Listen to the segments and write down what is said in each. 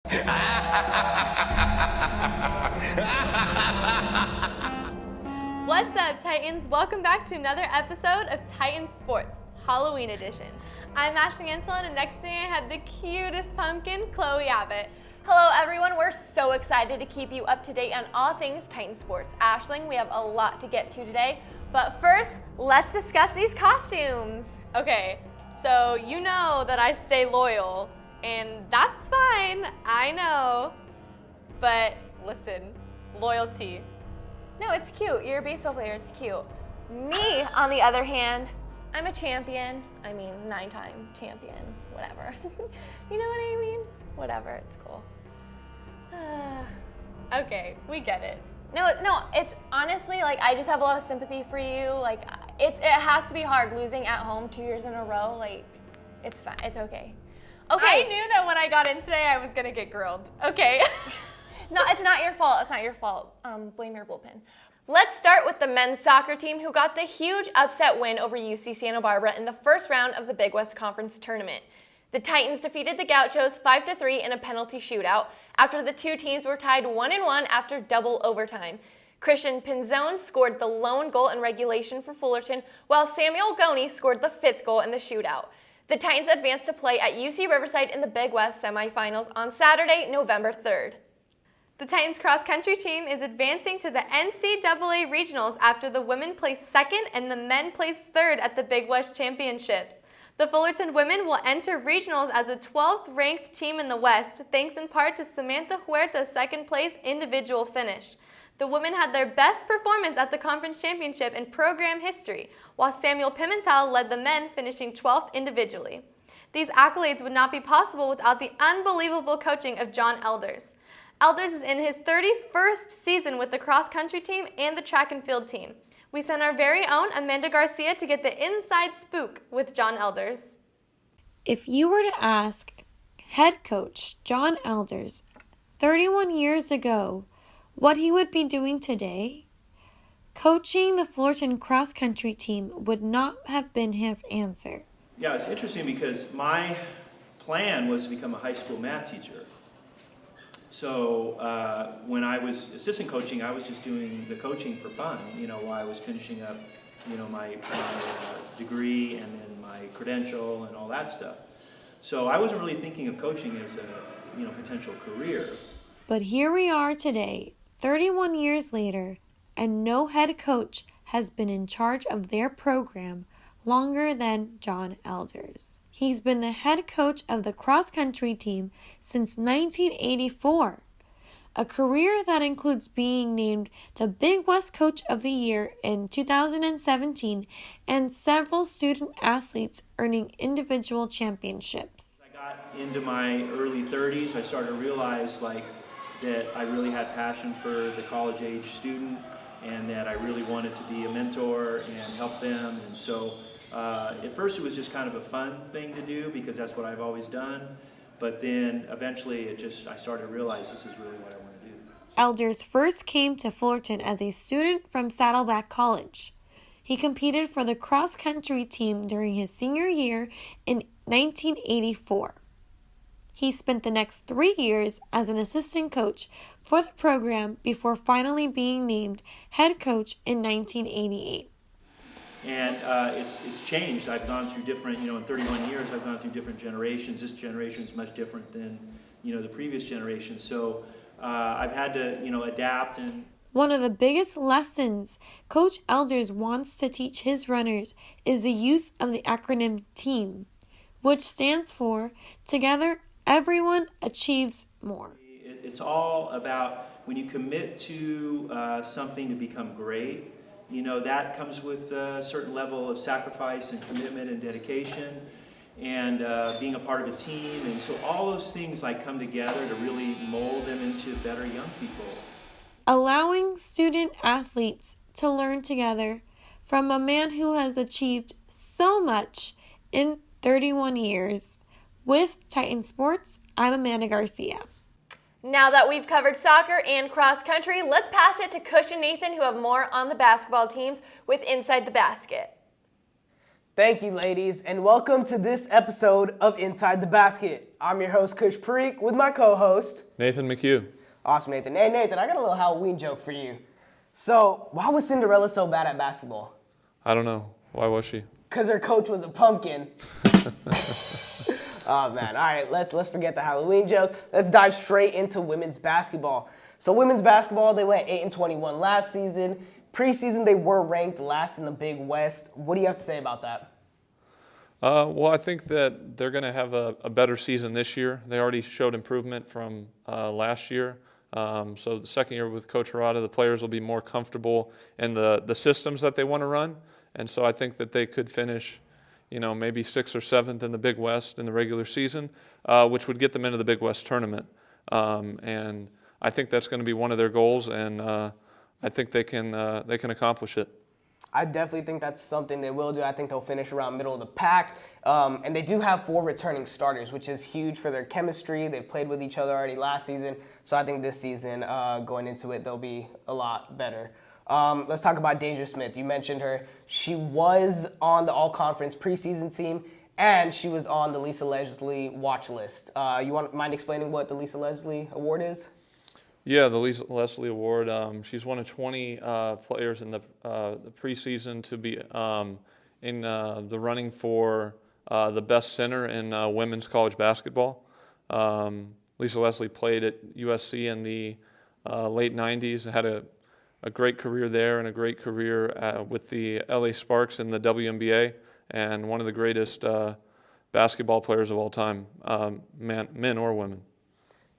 What's up, Titans? Welcome back to another episode of Titan Sports, Halloween edition. I'm Ashley Anselin, and next to me I have the cutest pumpkin, Chloe Abbott. Hello everyone, we're so excited to keep you up to date on all things Titan Sports. Ashling, we have a lot to get to today, but first, let's discuss these costumes. Okay, so you know that I stay loyal, and that's fine, I know, but listen, loyalty. No, it's cute. You're a baseball player, it's cute. Me, on the other hand, I'm a champion. I mean, 9-time champion, whatever. You know what I mean? Whatever, it's cool. Okay, we get it. No, it's honestly, like, I just have a lot of sympathy for you. Like, it has to be hard losing at home 2 years in a row. Like, it's fine, it's okay. Okay. I knew that when I got in today, I was gonna get grilled. Okay. No, it's not your fault. It's not your fault. Blame your bullpen. Let's start with the men's soccer team who got the huge upset win over UC Santa Barbara in the first round of the Big West Conference tournament. The Titans defeated the Gauchos 5-3 in a penalty shootout after the two teams were tied 1-1 after double overtime. Christian Pinzone scored the lone goal in regulation for Fullerton, while Samuel Goney scored the 5th goal in the shootout. The Titans advanced to play at UC Riverside in the Big West semifinals on Saturday, November 3rd. The Titans cross-country team is advancing to the NCAA regionals after the women placed second and the men placed third at the Big West Championships. The Fullerton women will enter regionals as a 12th ranked team in the West, thanks in part to Samantha Huerta's second place individual finish. The women had their best performance at the conference championship in program history, while Samuel Pimentel led the men, finishing 12th individually. These accolades would not be possible without the unbelievable coaching of John Alders. Alders is in his 31st season with the cross-country team and the track and field team. We sent our very own Amanda Garcia to get the inside spook with John Alders. If you were to ask head coach John Alders 31 years ago what he would be doing today, coaching the Fullerton cross-country team would not have been his answer. Yeah, it's interesting because my plan was to become a high school math teacher. So when I was assistant coaching, I was just doing the coaching for fun, while I was finishing up, my degree and then my credential and all that stuff. So I wasn't really thinking of coaching as a, potential career. But here we are today, 31 years later, and no head coach has been in charge of their program longer than John Alders. He's been the head coach of the cross-country team since 1984, a career that includes being named the Big West Coach of the Year in 2017 and several student athletes earning individual championships. I got into my early 30s, I started to realize that I really had passion for the college-age student and that I really wanted to be a mentor and help them. And so at first it was just kind of a fun thing to do because that's what I've always done. But then eventually I started to realize this is really what I want to do. Alders first came to Fullerton as a student from Saddleback College. He competed for the cross-country team during his senior year in 1984. He spent the next 3 years as an assistant coach for the program before finally being named head coach in 1988. And it's changed. I've gone through different, in 31 years, I've gone through different generations. This generation is much different than, the previous generation. So I've had to, adapt. And one of the biggest lessons Coach Alders wants to teach his runners is the use of the acronym TEAM, which stands for Together Everyone Achieves More. It's all about when you commit to something to become great, that comes with a certain level of sacrifice and commitment and dedication and being a part of a team. And so all those things come together to really mold them into better young people. Allowing student athletes to learn together from a man who has achieved so much in 31 years. With Titan Sports, I'm Amanda Garcia. Now that we've covered soccer and cross country, let's pass it to Cush and Nathan, who have more on the basketball teams with Inside the Basket. Thank you, ladies, and welcome to this episode of Inside the Basket. I'm your host, Kush Parikh, with my co-host, Nathan McHugh. Awesome, Nathan. Hey, Nathan, I got a little Halloween joke for you. So, why was Cinderella so bad at basketball? I don't know. Why was she? Because her coach was a pumpkin. Oh, man. All right, let's forget the Halloween joke. Let's dive straight into women's basketball. So, women's basketball, they went 8-21 last season. Preseason, they were ranked last in the Big West. What do you have to say about that? Well, I think that they're going to have a better season this year. They already showed improvement from last year. So the second year with Coach Harada, the players will be more comfortable in the systems that they want to run. And so I think that they could finish, maybe 6th or 7th in the Big West in the regular season, which would get them into the Big West tournament. And I think that's going to be one of their goals, and I think they can accomplish it. I definitely think that's something they will do. I think they'll finish around middle of the pack. And they do have 4 returning starters, which is huge for their chemistry. They've played with each other already last season. So I think this season, going into it, they'll be a lot better. Let's talk about Deja Smith. You mentioned her. She was on the all-conference preseason team, and she was on the Lisa Leslie watch list. You mind explaining what the Lisa Leslie Award is? Yeah, the Lisa Leslie Award. She's one of 20 players in the preseason to be in the running for the best center in women's college basketball. Lisa Leslie played at USC in the late 90s and had a great career there and a great career with the LA Sparks in the WNBA, and one of the greatest basketball players of all time, men or women.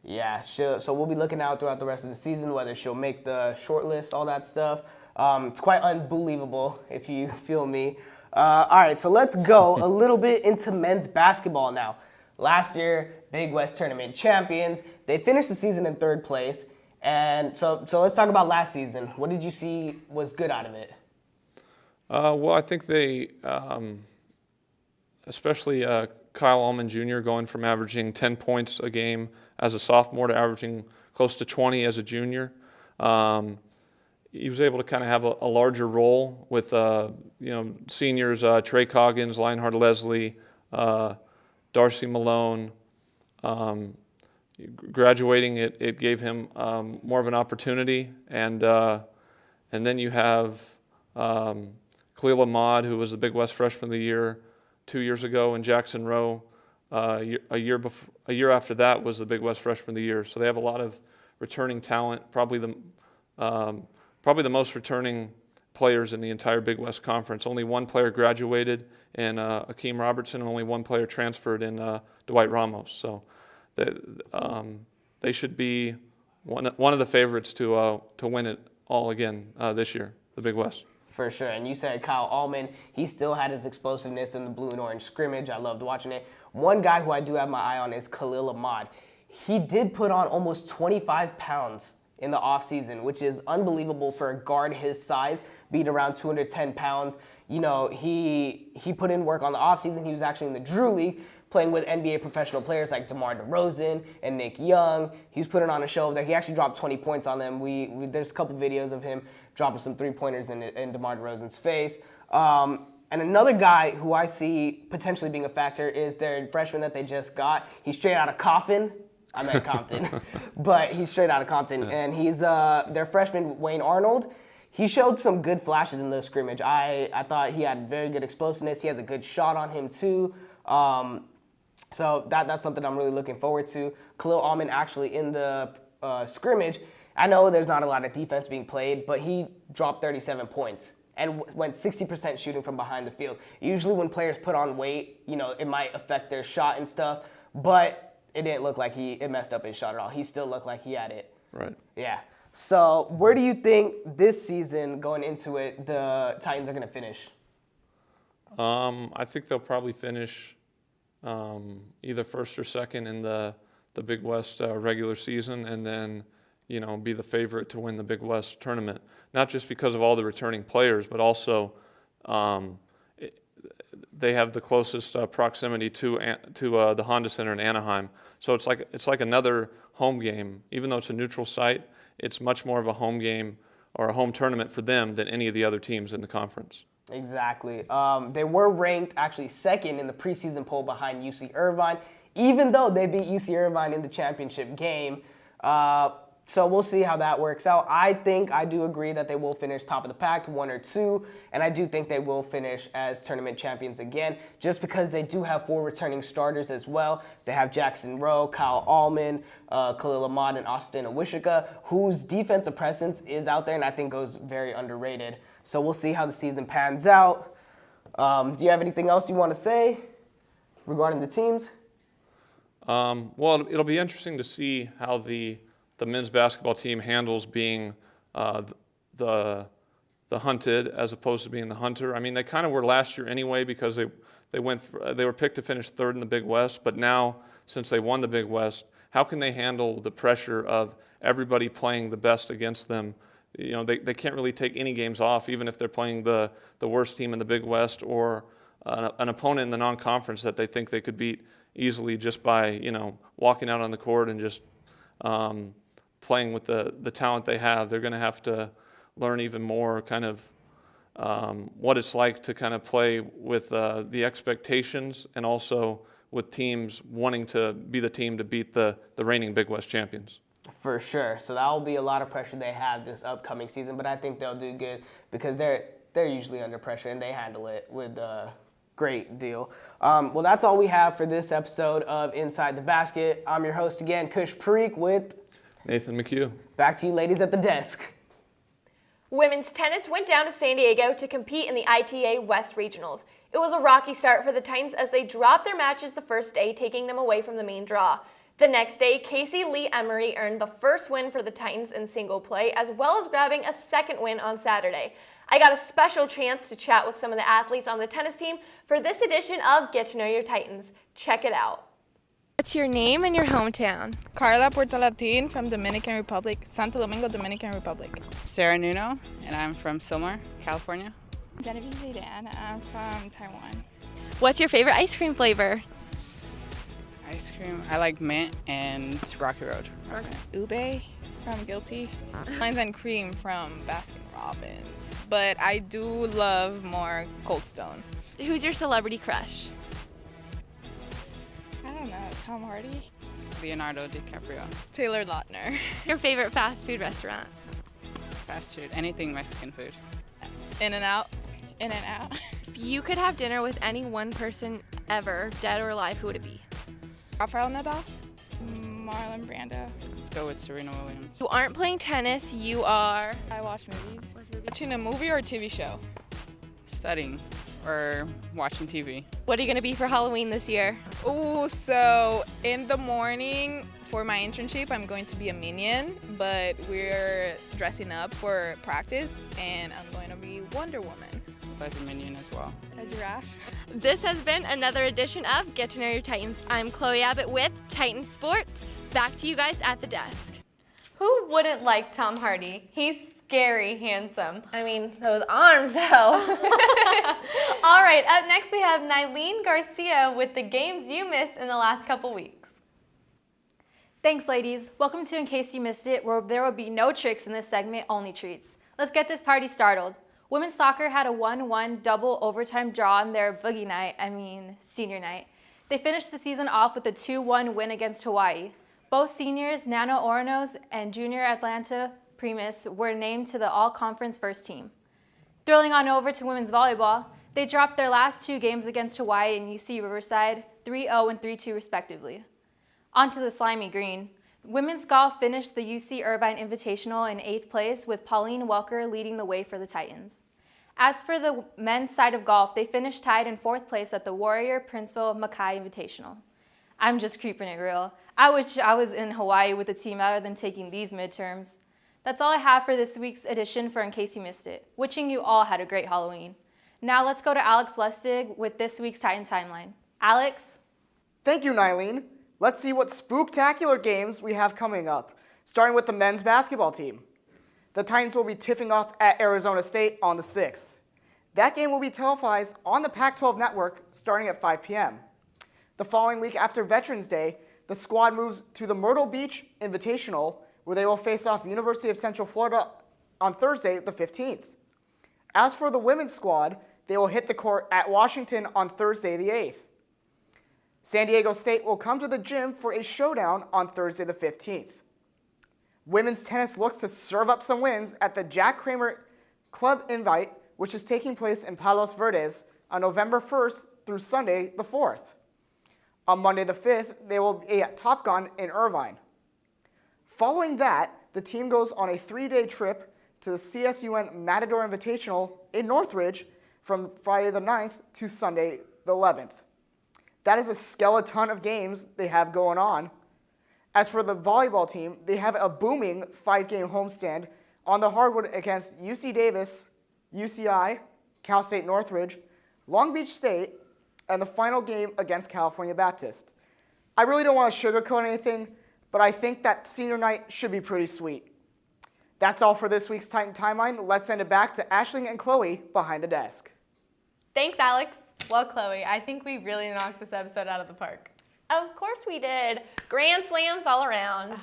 Yeah, so we'll be looking out throughout the rest of the season, whether she'll make the short list, all that stuff. It's quite unbelievable, if you feel me. All right, so let's go a little bit into men's basketball now. Last year, Big West Tournament champions. They finished the season in 3rd place. And so let's talk about last season. What did you see was good out of it? Well, I think they, especially Kyle Allman Jr., going from averaging 10 points a game as a sophomore to averaging close to 20 as a junior. He was able to kind of have a larger role with, seniors, Trey Coggins, Lionheart Leslie, Darcy Malone. Graduating, it gave him more of an opportunity. And then you have Khalil Ahmad, who was the Big West Freshman of the Year 2 years ago, and Jackson Rowe a year after that was the Big West Freshman of the Year. So they have a lot of returning talent, probably the most returning players in the entire Big West Conference. Only one player graduated in Akeem Robertson, and only one player transferred in Dwight Ramos. So they should be one of the favorites to win it all again this year, the Big West. For sure. And you said Kyle Allman, he still had his explosiveness in the blue and orange scrimmage. I loved watching it. One guy who I do have my eye on is Khalil Ahmad. He did put on almost 25 pounds in the offseason, which is unbelievable for a guard his size, being around 210 pounds. He put in work on the offseason. He was actually in the Drew League, playing with NBA professional players like DeMar DeRozan and Nick Young. He was putting on a show over there. He actually dropped 20 points on them. There's a couple videos of him dropping some 3-pointers in DeMar DeRozan's face. And another guy who I see potentially being a factor is their freshman that they just got. He's straight out of Coffin. I meant Compton. But he's straight out of Compton. And he's their freshman, Wayne Arnold. He showed some good flashes in the scrimmage. I thought he had very good explosiveness. He has a good shot on him, too. So that's something I'm really looking forward to. Khalil Allman actually in the scrimmage, I know there's not a lot of defense being played, but he dropped 37 points and went 60% shooting from behind the field. Usually when players put on weight, it might affect their shot and stuff, but it didn't look like it messed up his shot at all. He still looked like he had it. Right. Yeah. So where do you think this season, going into it, the Titans are going to finish? I think they'll probably finish either 1st or 2nd in the Big West regular season, and then be the favorite to win the Big West tournament. Not just because of all the returning players, but also they have the closest proximity to the Honda Center in Anaheim. So it's like another home game. Even though it's a neutral site, it's much more of a home game or a home tournament for them than any of the other teams in the conference. Exactly. They were ranked actually second in the preseason poll behind UC Irvine, even though they beat UC Irvine in the championship game. So we'll see how that works out. I do agree that they will finish top of the pack, 1 or 2, and I do think they will finish as tournament champions again, just because they do have 4 returning starters as well. They have Jackson Rowe, Kyle Allman, Khalil Ahmad, and Austin Awishika, whose defensive presence is out there and I think goes very underrated. So we'll see how the season pans out. Do you have anything else you want to say regarding the teams? Well, it'll be interesting to see how the men's basketball team handles being the hunted as opposed to being the hunter. I mean, they kind of were last year anyway because they were picked to finish third in the Big West. But now, since they won the Big West, how can they handle the pressure of everybody playing the best against them? You know, they can't really take any games off, even if they're playing the worst team in the Big West or an opponent in the non-conference that they think they could beat easily just by, walking out on the court and just playing with the talent they have. They're going to have to learn even more kind of what it's like to kind of play with the expectations and also with teams wanting to be the team to beat the reigning Big West champions. For sure. So that will be a lot of pressure they have this upcoming season, but I think they'll do good because they're usually under pressure and they handle it with a great deal. Well, that's all we have for this episode of Inside the Basket. I'm your host again, Kush Parikh with Nathan McHugh. Back to you ladies at the desk. Women's tennis went down to San Diego to compete in the ITA West Regionals. It was a rocky start for the Titans as they dropped their matches the first day, taking them away from the main draw. The next day, Casey Lee Emery earned the first win for the Titans in single play, as well as grabbing a second win on Saturday. I got a special chance to chat with some of the athletes on the tennis team for this edition of Get to Know Your Titans. Check it out. What's your name and your hometown? Carla Portalatin from Dominican Republic, Santo Domingo, Dominican Republic. Sarah Nuno, and I'm from Sylmar, California. Genevieve Zidane, I'm from Taiwan. What's your favorite ice cream flavor? Ice cream, I like mint and Rocky Road. Ube from Guilty. Lines and cream from Baskin Robbins. But I do love more Cold Stone. Who's your celebrity crush? I don't know, Tom Hardy? Leonardo DiCaprio. Taylor Lautner. Your favorite fast food restaurant? Fast food, anything Mexican food. In-N-Out. In-N-Out. If you could have dinner with any one person ever, dead or alive, who would it be? Rafael Nadal. Marlon Brando. Let's go with Serena Williams. You aren't playing tennis, you are... I watch movies. Watching a movie or a TV show? Studying or watching TV. What are you going to be for Halloween this year? Oh, so in the morning for my internship, I'm going to be a minion, but we're dressing up for practice, and I'm going to be Wonder Woman. As a minion as well. A giraffe. This has been another edition of Get to Know Your Titans. I'm Chloe Abbott with Titan Sports. Back to you guys at the desk. Who wouldn't like Tom Hardy? He's scary handsome. I mean, those arms though. All right, up next we have Nylene Garcia with the games you missed in the last couple weeks. Thanks, ladies. Welcome to In Case You Missed It, where there will be no tricks in this segment, only treats. Let's get this party started. Women's soccer had a 1-1 double overtime draw on their senior night. They finished the season off with a 2-1 win against Hawaii. Both seniors, Nana Oranos and junior Atlanta Primus, were named to the all-conference first team. Thrilling on over to women's volleyball, they dropped their last 2 games against Hawaii and UC Riverside, 3-0 and 3-2 respectively. On to the slimy green. Women's golf finished the UC Irvine Invitational in 8th place, with Pauline Welker leading the way for the Titans. As for the men's side of golf, they finished tied in 4th place at the Warrior Princeville Mackay Invitational. I'm just creeping it real. I wish I was in Hawaii with the team rather than taking these midterms. That's all I have for this week's edition for In Case You Missed It. Wishing you all had a great Halloween. Now let's go to Alex Lustig with this week's Titan Timeline. Alex? Thank you, Nylene. Let's see what spooktacular games we have coming up, starting with the men's basketball team. The Titans will be tipping off at Arizona State on the 6th. That game will be televised on the Pac-12 network starting at 5 p.m. The following week after Veterans Day, the squad moves to the Myrtle Beach Invitational, where they will face off University of Central Florida on Thursday, the 15th. As for the women's squad, they will hit the court at Washington on Thursday the 8th. San Diego State will come to the gym for a showdown on Thursday the 15th. Women's tennis looks to serve up some wins at the Jack Kramer Club Invite, which is taking place in Palos Verdes on November 1st through Sunday the 4th. On Monday the 5th, they will be at Top Gun in Irvine. Following that, the team goes on a 3-day trip to the CSUN Matador Invitational in Northridge from Friday the 9th to Sunday the 11th. That is a skeleton of games they have going on. As for the volleyball team, they have a booming 5-game homestand on the hardwood against UC Davis, UCI, Cal State Northridge, Long Beach State, and the final game against California Baptist. I really don't want to sugarcoat anything, but I think that senior night should be pretty sweet. That's all for this week's Titan Timeline. Let's send it back to Aisling and Chloe behind the desk. Thanks, Alex. Well, Chloe, I think we really knocked this episode out of the park. Of course we did. Grand slams all around.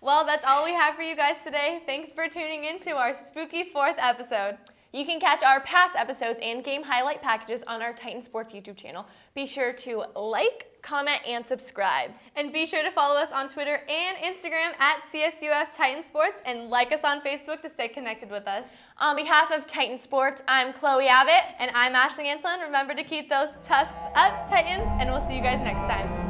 Well, that's all we have for you guys today. Thanks for tuning in to our spooky 4th episode. You can catch our past episodes and game highlight packages on our Titan Sports YouTube channel. Be sure to like, comment, and subscribe. And be sure to follow us on Twitter and Instagram at CSUF Titan Sports and like us on Facebook to stay connected with us. On behalf of Titan Sports, I'm Chloe Abbott. And I'm Aisling Anselin. Remember to keep those tusks up, Titans, and we'll see you guys next time.